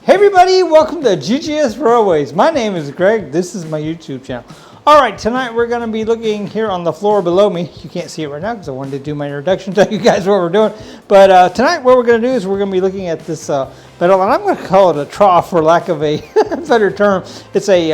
Hey everybody, welcome to GGS Railways. My name is Greg, this is my YouTube channel. Alright, tonight we're going to be looking here on the floor below me. You can't see it right now because I wanted to do my introduction, tell you guys what we're doing. But tonight what we're going to do is we're going to be looking at this metal, and I'm going to call it a trough for lack of a better term. It's a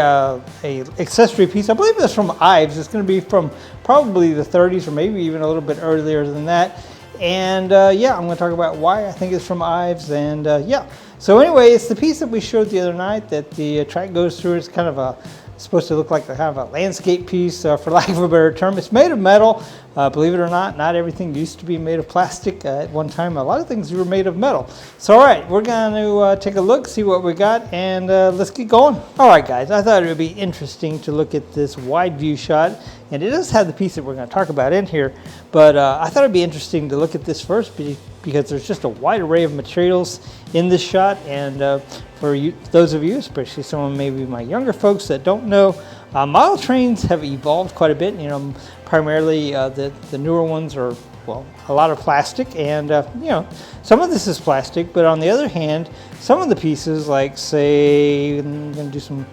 accessory piece. I believe it's from Ives. It's going to be from probably the 30s or maybe even a little bit earlier than that. And yeah, I'm going to talk about why I think it's from Ives, and yeah. So anyway, it's the piece that we showed the other night that the track goes through. It's kind of it's supposed to look like kind of a landscape piece, for lack of a better term. It's made of metal. Believe it or not everything used to be made of plastic. At one time, a lot of things were made of metal. So all right, we're going to take a look, see what we got, and let's get going. All right, guys, I thought it would be interesting to look at this wide view shot. And it does have the piece that we're going to talk about in here, but I thought it'd be interesting to look at this first because there's just a wide array of materials in this shot. And for you, those of you, especially some of maybe my younger folks that don't know, model trains have evolved quite a bit. You know, primarily the newer ones are, well, a lot of plastic, and you know, some of this is plastic, but on the other hand, some of the pieces, like say, I'm going to do some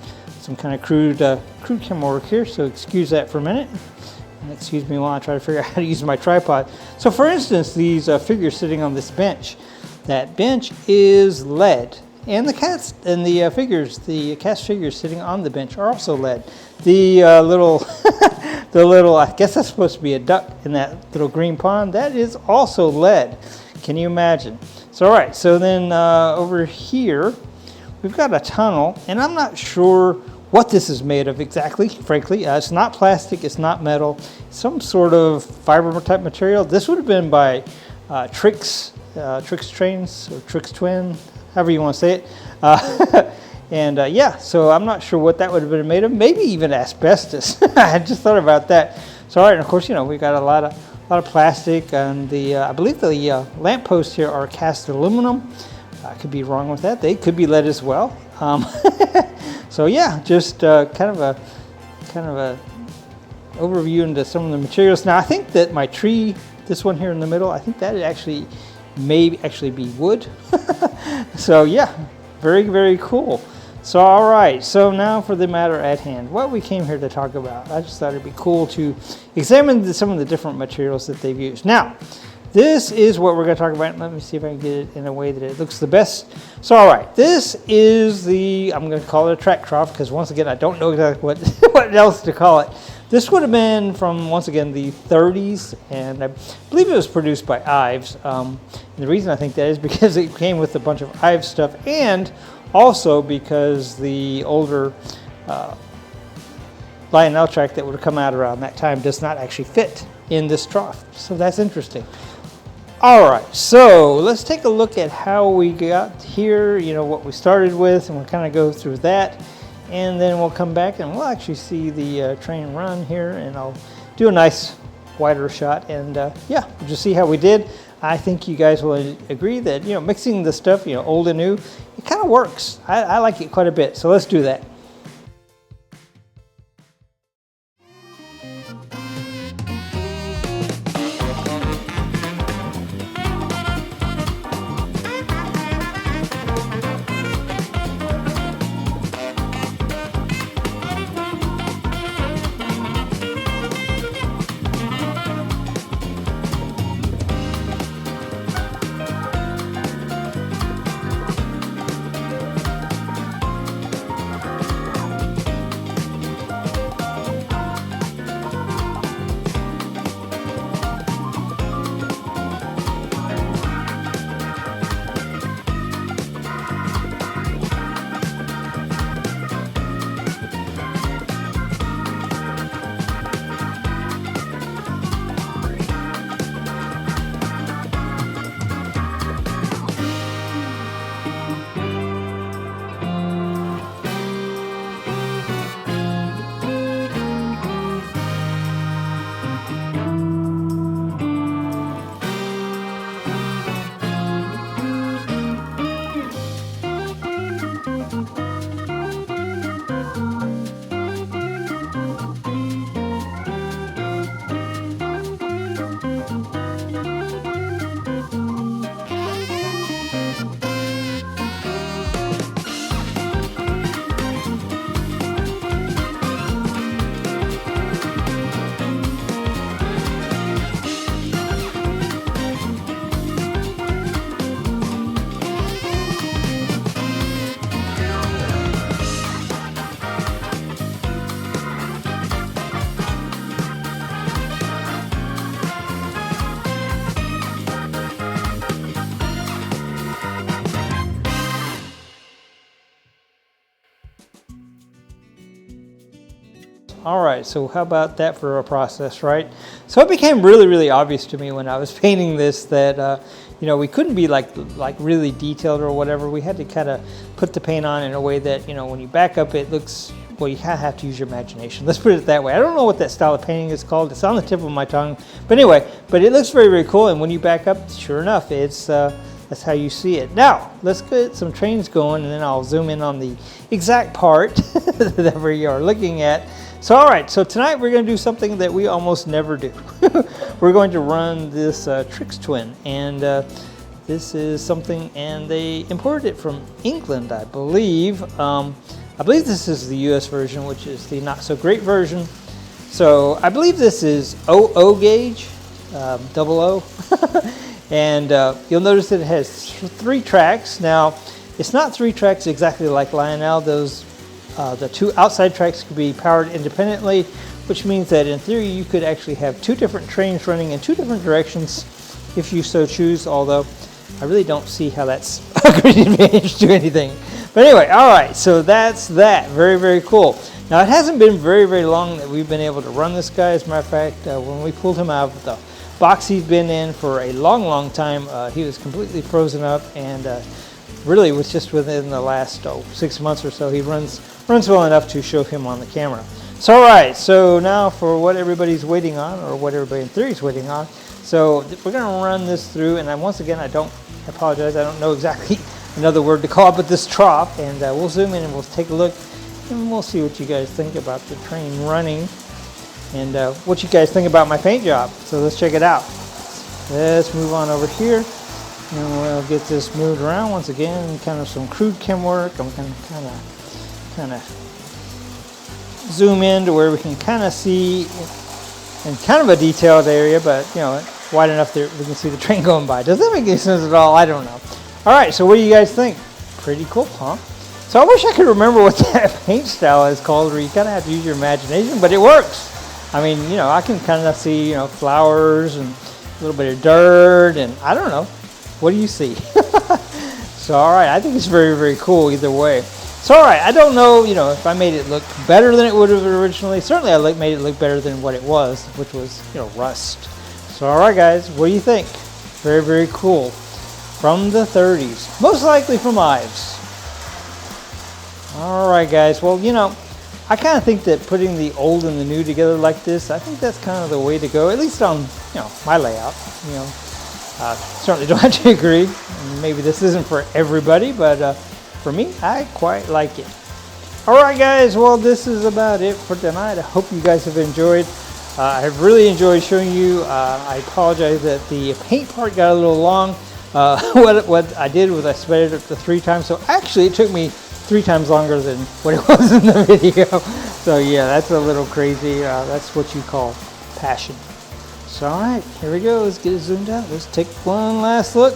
kind of crude camera work here, so excuse that for a minute. And excuse me while I try to figure out how to use my tripod. So for instance, these figures sitting on this bench, that bench is lead. And the cast figures sitting on the bench are also lead. The little, I guess that's supposed to be a duck in that little green pond, that is also lead. Can you imagine? So all right, so then over here, we've got a tunnel, and I'm not sure what this is made of exactly, frankly. It's not plastic, it's not metal, some sort of fiber type material. This would have been by Trix Trains, or Trix Twin, however you want to say it. And yeah, so I'm not sure what that would have been made of. Maybe even asbestos. I just thought about that. So all right, and of course, you know, we got a lot of plastic, and I believe the lampposts here are cast aluminum. I could be wrong with that. They could be lead as well. So yeah, just kind of a overview into some of the materials. Now I think that my tree, this one here in the middle, I think that may actually be wood. So yeah, very, very cool. So all right, so now for the matter at hand, what we came here to talk about. I just thought it'd be cool to examine some of the different materials that they've used. Now, this is what we're going to talk about. Let me see if I can get it in a way that it looks the best. So, all right, this is I'm going to call it a track trough because, once again, I don't know exactly what else to call it. This would have been from, once again, the 30s, and I believe it was produced by Ives. And the reason I think that is because it came with a bunch of Ives stuff, and also because the older Lionel track that would have come out around that time does not actually fit in this trough. So that's interesting. All right, so let's take a look at how we got here, you know, what we started with, and we'll kind of go through that, and then we'll come back and we'll actually see the train run here, and I'll do a nice wider shot, and yeah, we'll just see how we did. I think you guys will agree that, you know, mixing the stuff, you know, old and new, it kind of works. I like it quite a bit, so let's do that. All right, so how about that for a process, right? So it became really, really obvious to me when I was painting this that, you know, we couldn't be like really detailed or whatever. We had to kind of put the paint on in a way that, you know, when you back up, it looks, well, you kind of have to use your imagination. Let's put it that way. I don't know what that style of painting is called. It's on the tip of my tongue. But anyway, but it looks very, very cool. And when you back up, sure enough, it's that's how you see it. Now, let's get some trains going, and then I'll zoom in on the exact part that we are looking at. So, all right, so tonight we're going to do something that we almost never do. We're going to run this Trix twin, and this is something, and they imported it from England, I believe. I believe this is the US version, which is the not so great version. So I believe this is 00 gauge, 00. And you'll notice that it has 3 tracks. Now, it's not 3 tracks exactly like Lionel. Those the 2 outside tracks could be powered independently, which means that in theory you could actually have 2 different trains running in 2 different directions if you so choose, although I really don't see how that's a great advantage to anything. But anyway, all right, so that's that. Very, very cool. Now, it hasn't been very, very long that we've been able to run this guy. As a matter of fact, when we pulled him out of the box he's been in for a long, long time, he was completely frozen up, and really was just within the last 6 months or so he runs well enough to show him on the camera. So all right, so now for what everybody's waiting on, or what everybody in theory is waiting on. So we're going to run this through, and once again I apologize, I don't know exactly another word to call it, but this trough, and we'll zoom in and we'll take a look, and we'll see what you guys think about the train running, and what you guys think about my paint job. So let's check it out. Let's move on over here, and we'll get this moved around once again. Kind of some crude chem work. I'm going to kind of zoom in to where we can kind of see in kind of a detailed area, but you know, wide enough that we can see the train going by. Does that make any sense at all? I don't know. All right, so what do you guys think? Pretty cool, huh? So I wish I could remember what that paint style is called, where you kind of have to use your imagination, but it works. I mean, you know, I can kind of see, you know, flowers and a little bit of dirt, and I don't know. What do you see? So, all right, I think it's very, very cool either way. So, all right, I don't know, you know, if I made it look better than it would have originally. Certainly, I made it look better than what it was, which was, you know, rust. So, all right, guys, what do you think? Very, very cool. From the 30s, most likely from Ives. All right, guys. Well, you know, I kind of think that putting the old and the new together like this, I think that's kind of the way to go, at least on, you know, my layout. You know, certainly don't have to agree. Maybe this isn't for everybody, but for me, I quite like it. All right, guys. Well, this is about it for tonight. I hope you guys have enjoyed. I have really enjoyed showing you. I apologize that the paint part got a little long. What I did was I sped it up to 3 times, so actually it took me 3 times longer than what it was in the video. So yeah, that's a little crazy. That's what you call passion. So all right, here we go. Let's get it zoomed out. Let's take one last look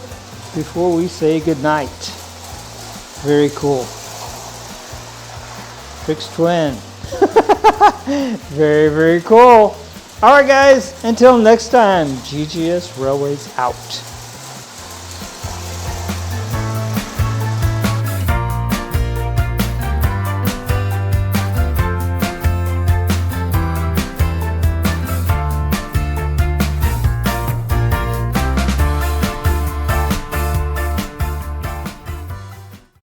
before we say goodnight. Very cool. Trix twin. Very, very cool. All right, guys. Until next time, GGS Railways out.